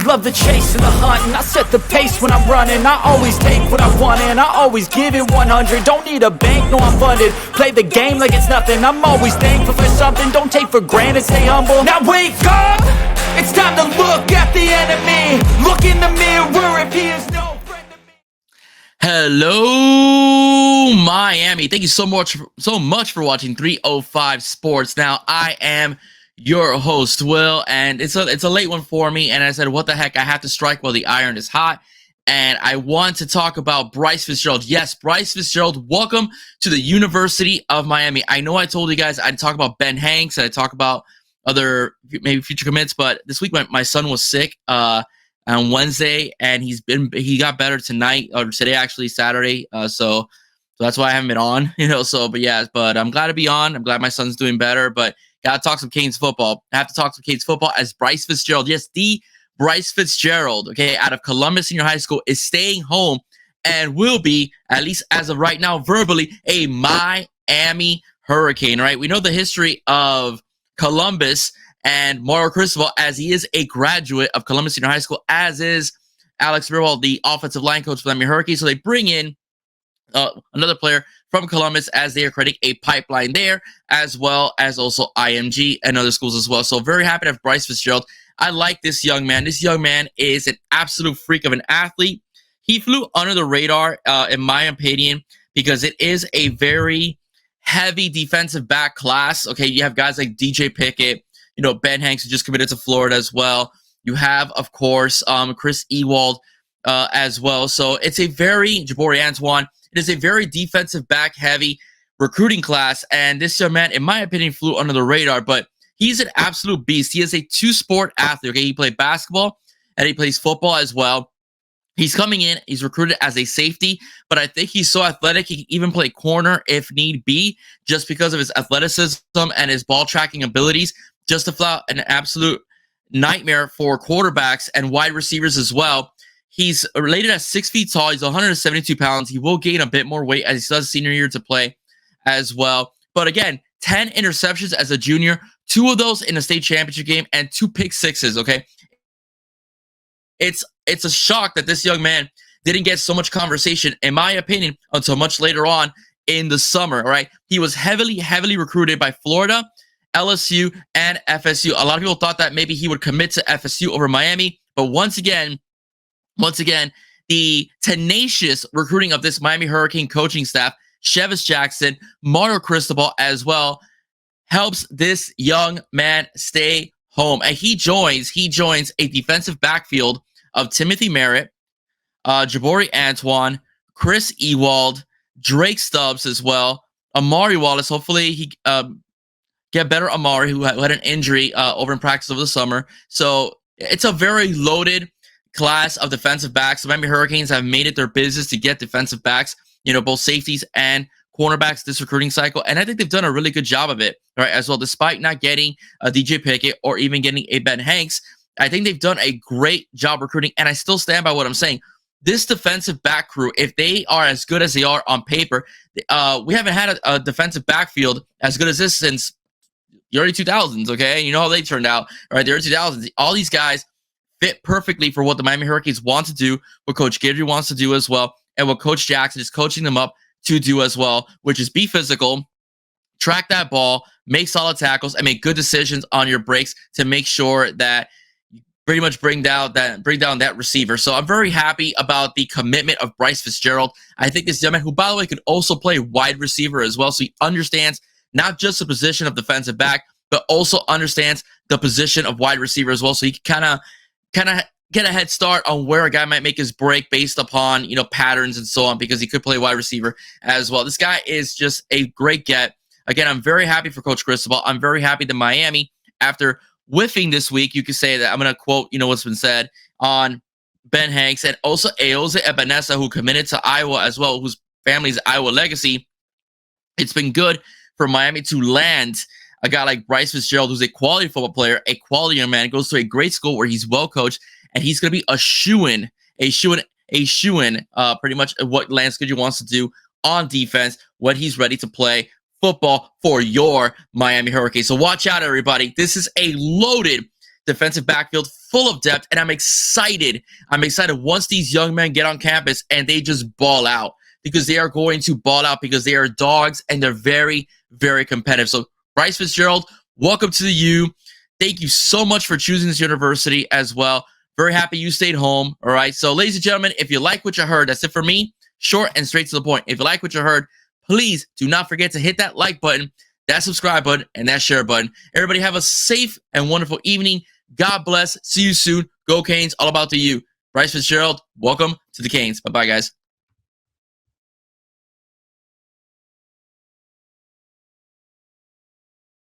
love the chase and the hunt, and I set the pace when I'm running. I always take what I want and I always give it 100. Don't need a bank, no I'm funded. Play the game like it's nothing. I'm always thankful for something. Don't take for granted, stay humble. Now wake up! It's time to look at the enemy. Look in the mirror if he is no friend to me. Hello, Miami. Thank you so much for watching 305 Sports. Now, I am your host, Will, and it's a late one for me. And I said, what the heck? I have to strike while the iron is hot. And I want to talk about Bryce Fitzgerald. Yes, Bryce Fitzgerald, welcome to the University of Miami. I know I told you guys I'd talk about Ben Hanks and I'd talk about other maybe future commits, but this week my son was sick on Wednesday, and he got better tonight, or today actually, Saturday. So that's why I haven't been on, but I'm glad to be on. I'm glad my son's doing better, but gotta talk some Canes football. I have to talk some Canes football as Bryce Fitzgerald. Yes, the Bryce Fitzgerald, okay, out of Columbus Senior High School, is staying home and will be, at least as of right now, verbally, a Miami Hurricane, right? We know the history of Columbus and Mario Cristobal, as he is a graduate of Columbus Senior High School, as is Alex Burwell, the offensive line coach for the Miami Hurricanes. So they bring in another player from Columbus, as they are creating a pipeline there, as well as also IMG and other schools as well. So very happy to have Bryce Fitzgerald. I like this young man. This young man is an absolute freak of an athlete. He flew under the radar, in my opinion, because it is a very heavy defensive back class. Okay, you have guys like DJ Pickett, Ben Hanks, who just committed to Florida as well. You have, of course, Chris Ewald as well. So it's a very, Jabari Antoine, it is a very defensive back heavy recruiting class. And this young man, in my opinion, flew under the radar, but he's an absolute beast. He is a two-sport athlete. Okay, he played basketball and he plays football as well. He's coming in, he's recruited as a safety, but I think he's so athletic, he can even play corner if need be, just because of his athleticism and his ball tracking abilities. Just to flat an absolute nightmare for quarterbacks and wide receivers as well. He's rated at 6 feet tall. He's 172 pounds. He will gain a bit more weight as he still has senior year to play as well. But again, 10 interceptions as a junior, 2 of those in a state championship game, and 2 pick sixes, okay? It's a shock that this young man didn't get so much conversation, in my opinion, until much later on in the summer, right? He was heavily recruited by Florida, LSU, and FSU. A lot of people thought that maybe he would commit to FSU over Miami, but once again, the tenacious recruiting of this Miami Hurricane coaching staff, Chevis Jackson, Mario Cristobal as well, helps this young man stay home. And he joins a defensive backfield of Timothy Merritt, Jabari Antoine, Chris Ewald, Drake Stubbs as well, Amari Wallace. Hopefully he get better. Amari, who had an injury over in practice over the summer. So it's a very loaded class of defensive backs. The Miami Hurricanes have made it their business to get defensive backs, both safeties and cornerbacks this recruiting cycle. And I think they've done a really good job of it, right, as well, despite not getting a DJ Pickett or even getting a Ben Hanks. I think they've done a great job recruiting, and I still stand by what I'm saying. This defensive back crew, if they are as good as they are on paper, we haven't had a defensive backfield as good as this since the early 2000s, okay? You know how they turned out, right? The early 2000s. All these guys fit perfectly for what the Miami Hurricanes want to do, what Coach Guidry wants to do as well, and what Coach Jackson is coaching them up to do as well, which is be physical, track that ball, make solid tackles, and make good decisions on your breaks to make sure that pretty much bring down that receiver. So I'm very happy about the commitment of Bryce Fitzgerald. I think this young man, who by the way could also play wide receiver as well, so he understands not just the position of defensive back, but also understands the position of wide receiver as well. So he can kind of get a head start on where a guy might make his break based upon patterns and so on, because he could play wide receiver as well. This guy is just a great get. Again, I'm very happy for Coach Cristobal. I'm very happy that Miami, after whiffing this week, you could say that, I'm going to quote, what's been said on Ben Hanks, and also Eoze Ebenesa, who committed to Iowa as well, whose family's Iowa legacy. It's been good for Miami to land a guy like Bryce Fitzgerald, who's a quality football player, a quality young man, goes to a great school where he's well coached, and he's going to be a shoo-in, pretty much what Lance Guidry wants to do on defense when he's ready to play football for your Miami Hurricanes. So watch out, everybody. This is a loaded defensive backfield full of depth, and I'm excited. I'm excited once these young men get on campus and they just ball out, because they are going to ball out because they are dogs and they're very, very competitive. So Bryce Fitzgerald, welcome to the U. Thank you so much for choosing this university as well. Very happy you stayed home. All right. So ladies and gentlemen, if you like what you heard, that's it for me. Short and straight to the point. If you like what you heard, please do not forget to hit that like button, that subscribe button, and that share button. Everybody have a safe and wonderful evening. God bless. See you soon. Go Canes. All about the U. Bryce Fitzgerald, welcome to the Canes. Bye-bye, guys.